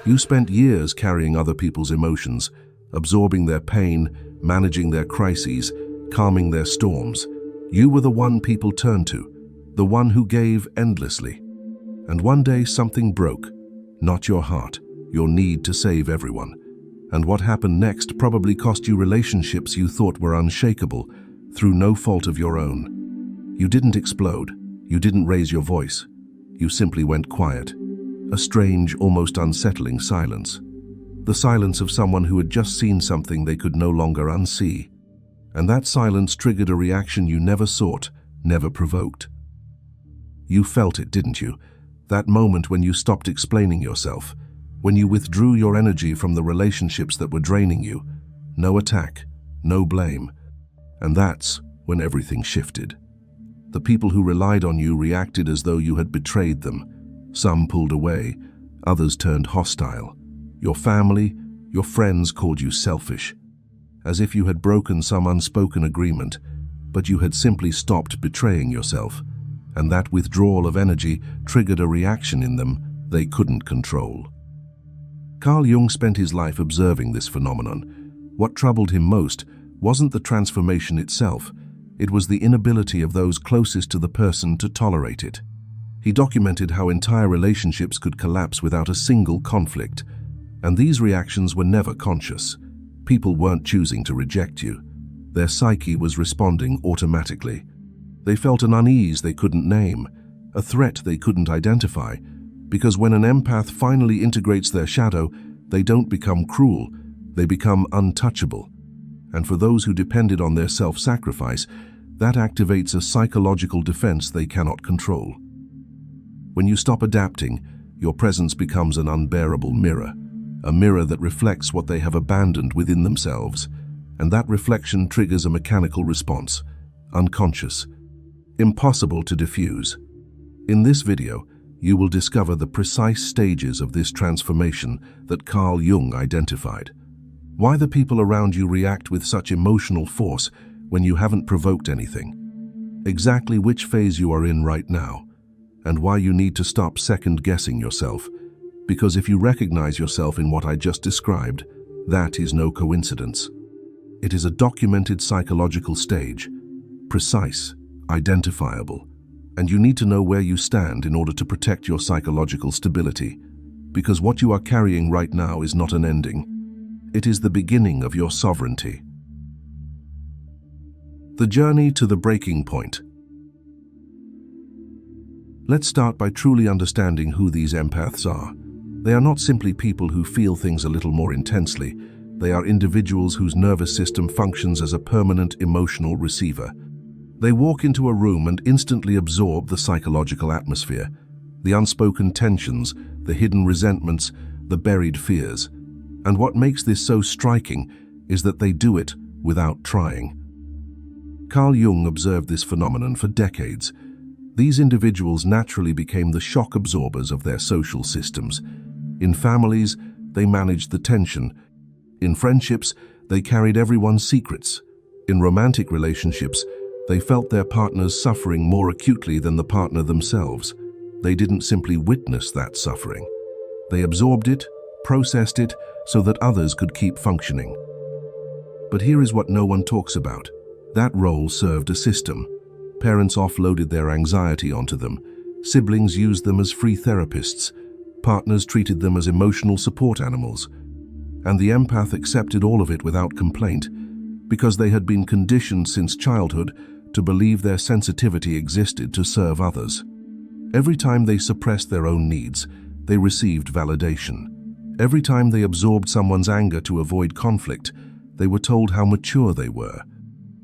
You spent years carrying other people's emotions, absorbing their pain, managing their crises, calming their storms. You were the one people turned to, the one who gave endlessly. And one day something broke, not your heart, your need to save everyone. And what happened next probably cost you relationships you thought were unshakable, through no fault of your own. You didn't explode, you didn't raise your voice, you simply went quiet. A strange, almost unsettling silence. The silence of someone who had just seen something they could no longer unsee. And that silence triggered a reaction you never sought, never provoked. You felt it, didn't you? That moment when you stopped explaining yourself, when you withdrew your energy from the relationships that were draining you. No attack, no blame. And that's when everything shifted. The people who relied on you reacted as though you had betrayed them. Some pulled away, others turned hostile. Your family, your friends called you selfish, as if you had broken some unspoken agreement, but you had simply stopped betraying yourself, and that withdrawal of energy triggered a reaction in them they couldn't control. Carl Jung spent his life observing this phenomenon. What troubled him most wasn't the transformation itself, it was the inability of those closest to the person to tolerate it. He documented how entire relationships could collapse without a single conflict, and these reactions were never conscious. People weren't choosing to reject you. Their psyche was responding automatically. They felt an unease they couldn't name, a threat they couldn't identify, because when an empath finally integrates their shadow, they don't become cruel, they become untouchable. And for those who depended on their self-sacrifice, that activates a psychological defense they cannot control. When you stop adapting, your presence becomes an unbearable mirror, a mirror that reflects what they have abandoned within themselves, and that reflection triggers a mechanical response, unconscious, impossible to diffuse. In this video, you will discover the precise stages of this transformation that Carl Jung identified. Why the people around you react with such emotional force when you haven't provoked anything. Exactly which phase you are in right now, and why you need to stop second-guessing yourself. Because if you recognize yourself in what I just described, that is no coincidence. It is a documented psychological stage, precise, identifiable, and you need to know where you stand in order to protect your psychological stability. Because what you are carrying right now is not an ending. It is the beginning of your sovereignty. The journey to the breaking point. Let's start by truly understanding who these empaths are. They are not simply people who feel things a little more intensely. They are individuals whose nervous system functions as a permanent emotional receiver. They walk into a room and instantly absorb the psychological atmosphere, the unspoken tensions, the hidden resentments, the buried fears. And what makes this so striking is that they do it without trying. Carl Jung observed this phenomenon for decades. These individuals naturally became the shock absorbers of their social systems. In families, they managed the tension. In friendships, they carried everyone's secrets. In romantic relationships, they felt their partner's suffering more acutely than the partner themselves. They didn't simply witness that suffering. They absorbed it, processed it, so that others could keep functioning. But here is what no one talks about. That role served a system. Parents offloaded their anxiety onto them. Siblings used them as free therapists. Partners treated them as emotional support animals. And the empath accepted all of it without complaint, because they had been conditioned since childhood to believe their sensitivity existed to serve others. Every time they suppressed their own needs, they received validation. Every time they absorbed someone's anger to avoid conflict, they were told how mature they were.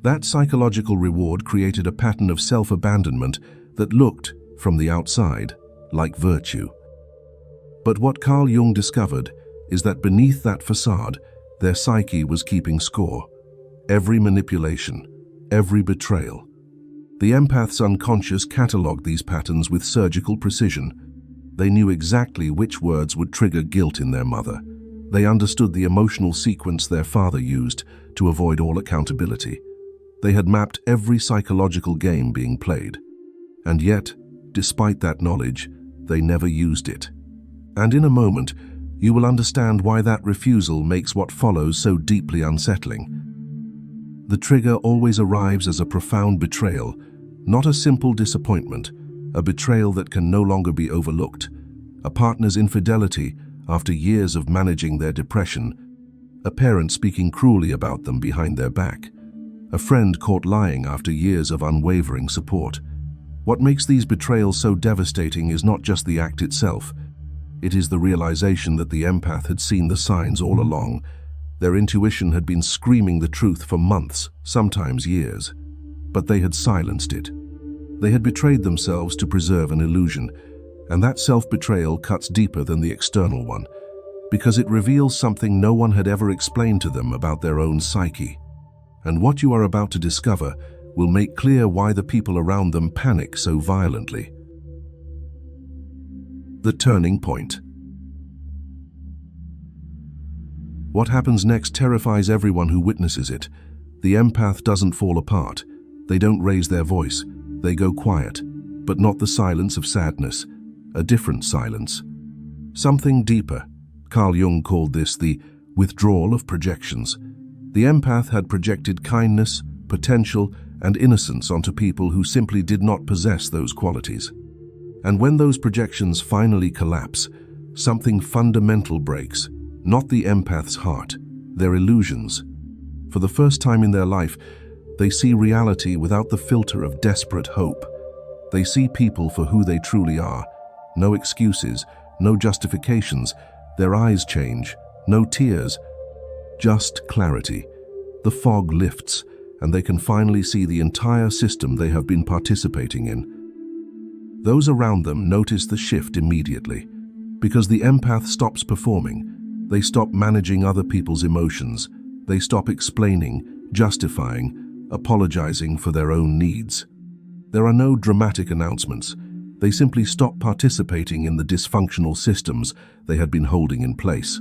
That psychological reward created a pattern of self-abandonment that looked, from the outside, like virtue. But what Carl Jung discovered is that beneath that facade, their psyche was keeping score. Every manipulation, every betrayal. The empath's unconscious catalogued these patterns with surgical precision. They knew exactly which words would trigger guilt in their mother. They understood the emotional sequence their father used to avoid all accountability. They had mapped every psychological game being played. And yet, despite that knowledge, they never used it. And in a moment, You will understand why that refusal makes what follows so deeply unsettling. The trigger always arrives as a profound betrayal, not a simple disappointment, a betrayal that can no longer be overlooked. A partner's infidelity after years of managing their depression, a parent speaking cruelly about them behind their back, a friend caught lying after years of unwavering support. What makes these betrayals so devastating is not just the act itself. It is the realization that the empath had seen the signs all along. Their intuition had been screaming the truth for months, sometimes years. But they had silenced it. They had betrayed themselves to preserve an illusion, and that self-betrayal cuts deeper than the external one, because it reveals something no one had ever explained to them about their own psyche. And what you are about to discover will make clear why the people around them panic so violently. The turning point. What happens next terrifies everyone who witnesses it. The empath doesn't fall apart. They don't raise their voice. They go quiet, but not the silence of sadness, a different silence. Something deeper. Carl Jung called this the withdrawal of projections. The empath had projected kindness, potential, and innocence onto people who simply did not possess those qualities. And when those projections finally collapse, something fundamental breaks. Not the empath's heart, their illusions. For the first time in their life, they see reality without the filter of desperate hope. They see people for who they truly are. No excuses, no justifications. Their eyes change, no tears, just clarity. The fog lifts, and they can finally see the entire system they have been participating in. Those around them notice the shift immediately. Because the empath stops performing, they stop managing other people's emotions. They stop explaining, justifying, apologizing for their own needs. There are no dramatic announcements. They simply stop participating in the dysfunctional systems they had been holding in place.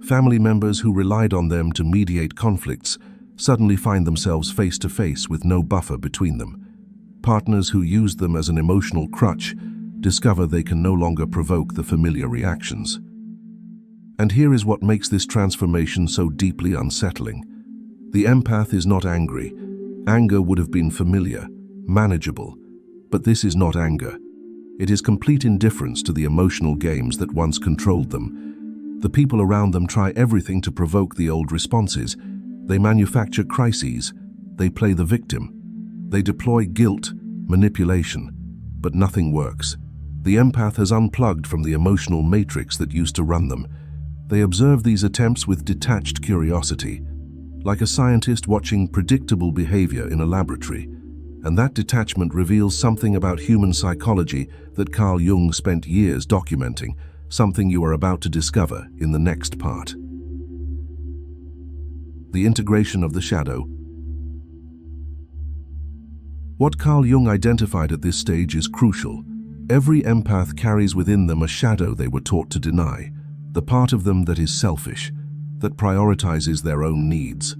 Family members who relied on them to mediate conflicts suddenly find themselves face to face with no buffer between them. Partners who used them as an emotional crutch discover they can no longer provoke the familiar reactions. And here is what makes this transformation so deeply unsettling. The empath is not angry. Anger would have been familiar, manageable. But this is not anger. It is complete indifference to the emotional games that once controlled them. The people around them try everything to provoke the old responses. They manufacture crises. They play the victim. They deploy guilt, manipulation. But nothing works. The empath has unplugged from the emotional matrix that used to run them. They observe these attempts with detached curiosity, like a scientist watching predictable behavior in a laboratory. And that detachment reveals something about human psychology that Carl Jung spent years documenting, something you are about to discover in the next part. The integration of the shadow. What Carl Jung identified at this stage is crucial. Every empath carries within them a shadow they were taught to deny, the part of them that is selfish, that prioritizes their own needs,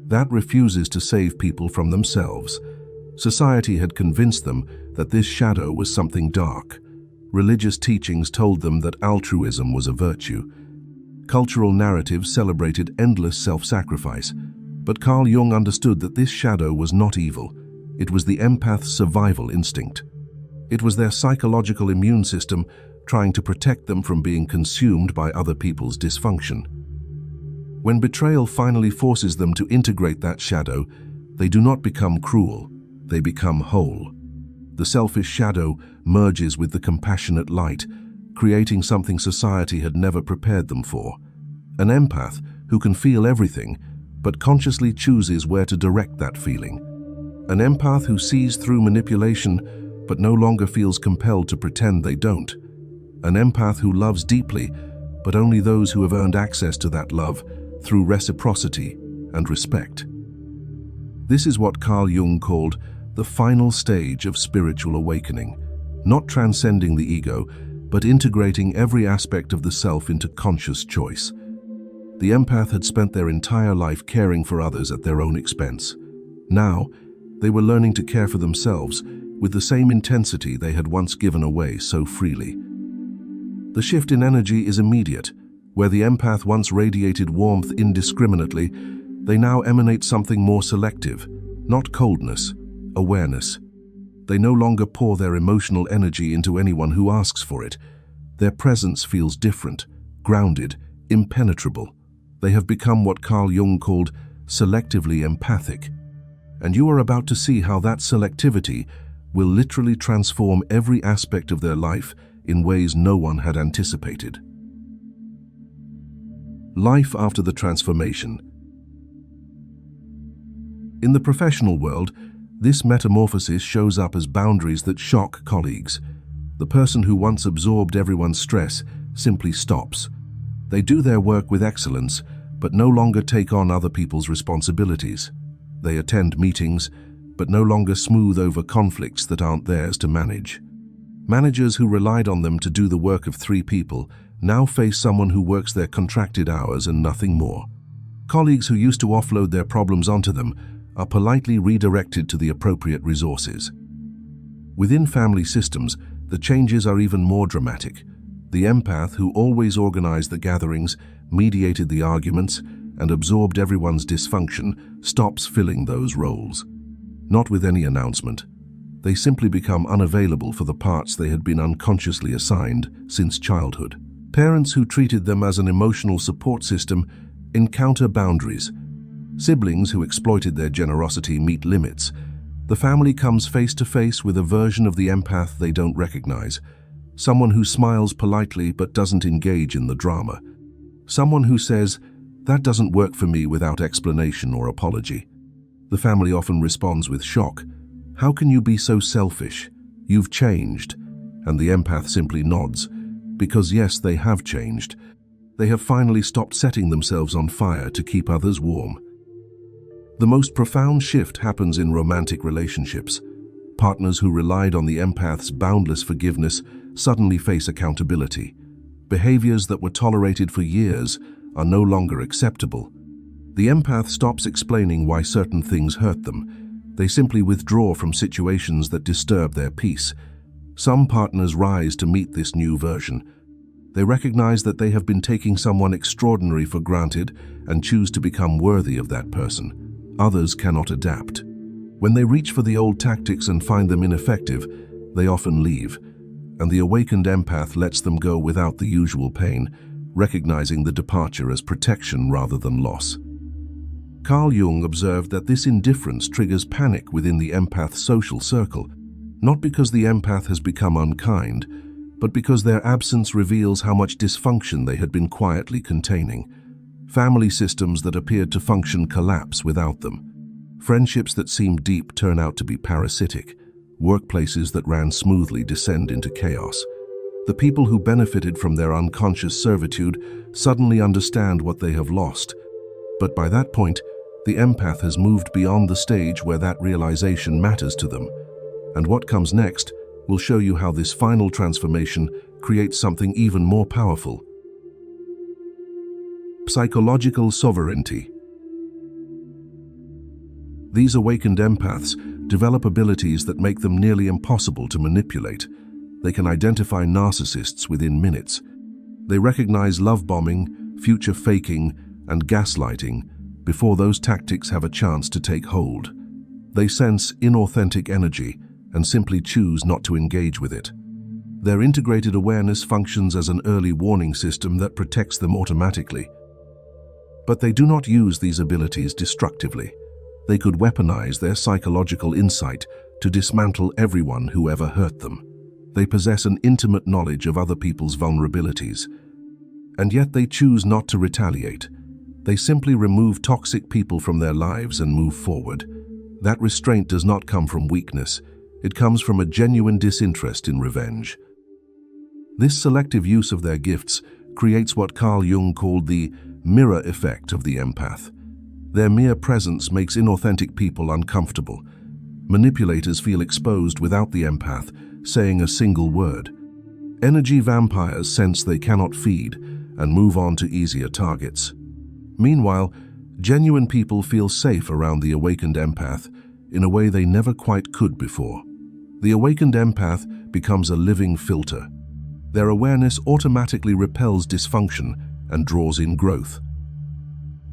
that refuses to save people from themselves. Society had convinced them that this shadow was something dark. Religious teachings told them that altruism was a virtue. Cultural narratives celebrated endless self-sacrifice. But Carl Jung understood that this shadow was not evil. It was the empath's survival instinct. It was their psychological immune system trying to protect them from being consumed by other people's dysfunction. When betrayal finally forces them to integrate that shadow, they do not become cruel, they become whole. The selfish shadow merges with the compassionate light, creating something society had never prepared them for. An empath who can feel everything, but consciously chooses where to direct that feeling. An empath who sees through manipulation, but no longer feels compelled to pretend they don't. An empath who loves deeply, but only those who have earned access to that love through reciprocity and respect. This is what Carl Jung called the final stage of spiritual awakening, not transcending the ego, but integrating every aspect of the self into conscious choice. The empath had spent their entire life caring for others at their own expense. Now, they were learning to care for themselves with the same intensity they had once given away so freely. The shift in energy is immediate. Where the empath once radiated warmth indiscriminately, they now emanate something more selective, not coldness, awareness. They no longer pour their emotional energy into anyone who asks for it. Their presence feels different, grounded, impenetrable. They have become what Carl Jung called selectively empathic. And you are about to see how that selectivity will literally transform every aspect of their life in ways no one had anticipated. Life after the transformation. In the professional world, this metamorphosis shows up as boundaries that shock colleagues. The person who once absorbed everyone's stress simply stops. They do their work with excellence, but no longer take on other people's responsibilities. They attend meetings, but no longer smooth over conflicts that aren't theirs to manage. Managers who relied on them to do the work of 3 people now face someone who works their contracted hours and nothing more. Colleagues who used to offload their problems onto them are politely redirected to the appropriate resources. Within family systems, the changes are even more dramatic. The empath who always organized the gatherings, mediated the arguments, and absorbed everyone's dysfunction stops filling those roles. Not with any announcement. They simply become unavailable for the parts they had been unconsciously assigned since childhood. Parents who treated them as an emotional support system encounter boundaries. Siblings who exploited their generosity meet limits. The family comes face to face with a version of the empath they don't recognize. Someone who smiles politely but doesn't engage in the drama. Someone who says, "That doesn't work for me," without explanation or apology. The family often responds with shock. "How can you be so selfish? You've changed." And the empath simply nods. Because yes, they have changed. They have finally stopped setting themselves on fire to keep others warm. The most profound shift happens in romantic relationships. Partners who relied on the empath's boundless forgiveness suddenly face accountability. Behaviors that were tolerated for years are no longer acceptable. The empath stops explaining why certain things hurt them. They simply withdraw from situations that disturb their peace. Some partners rise to meet this new version. They recognize that they have been taking someone extraordinary for granted and choose to become worthy of that person. Others cannot adapt. When they reach for the old tactics and find them ineffective, they often leave, and the awakened empath lets them go without the usual pain, recognizing the departure as protection rather than loss. Carl Jung observed that this indifference triggers panic within the empath's social circle, not because the empath has become unkind, but because their absence reveals how much dysfunction they had been quietly containing. Family systems that appeared to function collapse without them. Friendships that seemed deep turn out to be parasitic. Workplaces that ran smoothly descend into chaos. The people who benefited from their unconscious servitude suddenly understand what they have lost. But by that point, the empath has moved beyond the stage where that realization matters to them. And what comes next will show you how this final transformation creates something even more powerful. Psychological sovereignty. These awakened empaths develop abilities that make them nearly impossible to manipulate. They can identify narcissists within minutes. They recognize love bombing, future faking, and gaslighting before those tactics have a chance to take hold. They sense inauthentic energy and simply choose not to engage with it. Their integrated awareness functions as an early warning system that protects them automatically. But they do not use these abilities destructively. They could weaponize their psychological insight to dismantle everyone who ever hurt them. They possess an intimate knowledge of other people's vulnerabilities. And yet they choose not to retaliate. They simply remove toxic people from their lives and move forward. That restraint does not come from weakness. It comes from a genuine disinterest in revenge. This selective use of their gifts creates what Carl Jung called the mirror effect of the empath. Their mere presence makes inauthentic people uncomfortable. Manipulators feel exposed without the empath saying a single word. Energy vampires sense they cannot feed and move on to easier targets. Meanwhile, genuine people feel safe around the awakened empath in a way they never quite could before. The awakened empath becomes a living filter. Their awareness automatically repels dysfunction and draws in growth.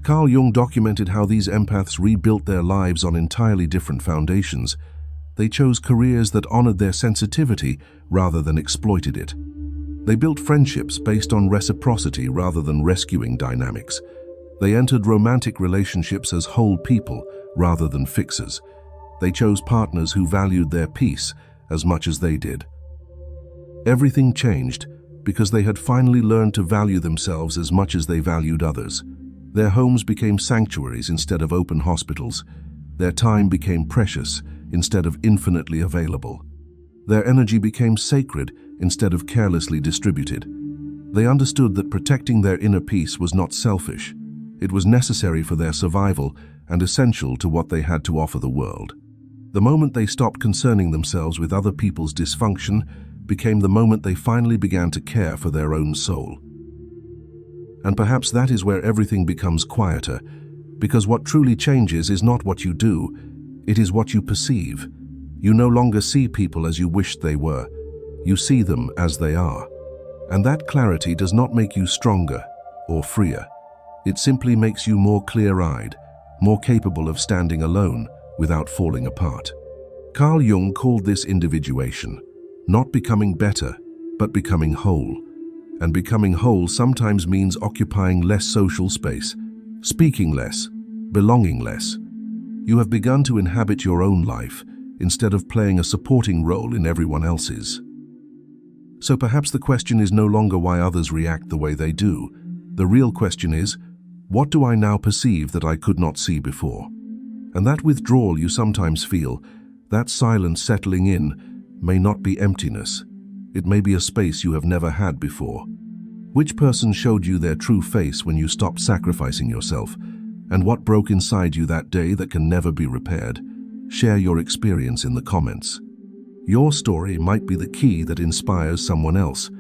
Carl Jung documented how these empaths rebuilt their lives on entirely different foundations. They chose careers that honored their sensitivity rather than exploited it. They built friendships based on reciprocity rather than rescuing dynamics. They entered romantic relationships as whole people rather than fixers. They chose partners who valued their peace as much as they did. Everything changed because they had finally learned to value themselves as much as they valued others. Their homes became sanctuaries instead of open hospitals. Their time became precious instead of infinitely available. Their energy became sacred instead of carelessly distributed. They understood that protecting their inner peace was not selfish. It was necessary for their survival and essential to what they had to offer the world. The moment they stopped concerning themselves with other people's dysfunction became the moment they finally began to care for their own soul. And perhaps that is where everything becomes quieter, because what truly changes is not what you do, it is what you perceive. You no longer see people as you wished they were. You see them as they are. And that clarity does not make you stronger or freer. It simply makes you more clear-eyed, more capable of standing alone without falling apart. Carl Jung called this individuation, not becoming better, but becoming whole. And becoming whole sometimes means occupying less social space, speaking less, belonging less. You have begun to inhabit your own life instead of playing a supporting role in everyone else's. So perhaps the question is no longer why others react the way they do. The real question is, what do I now perceive that I could not see before? And that withdrawal you sometimes feel, that silence settling in, may not be emptiness. It may be a space you have never had before. Which person showed you their true face when you stopped sacrificing yourself? And what broke inside you that day that can never be repaired? Share your experience in the comments. Your story might be the key that inspires someone else.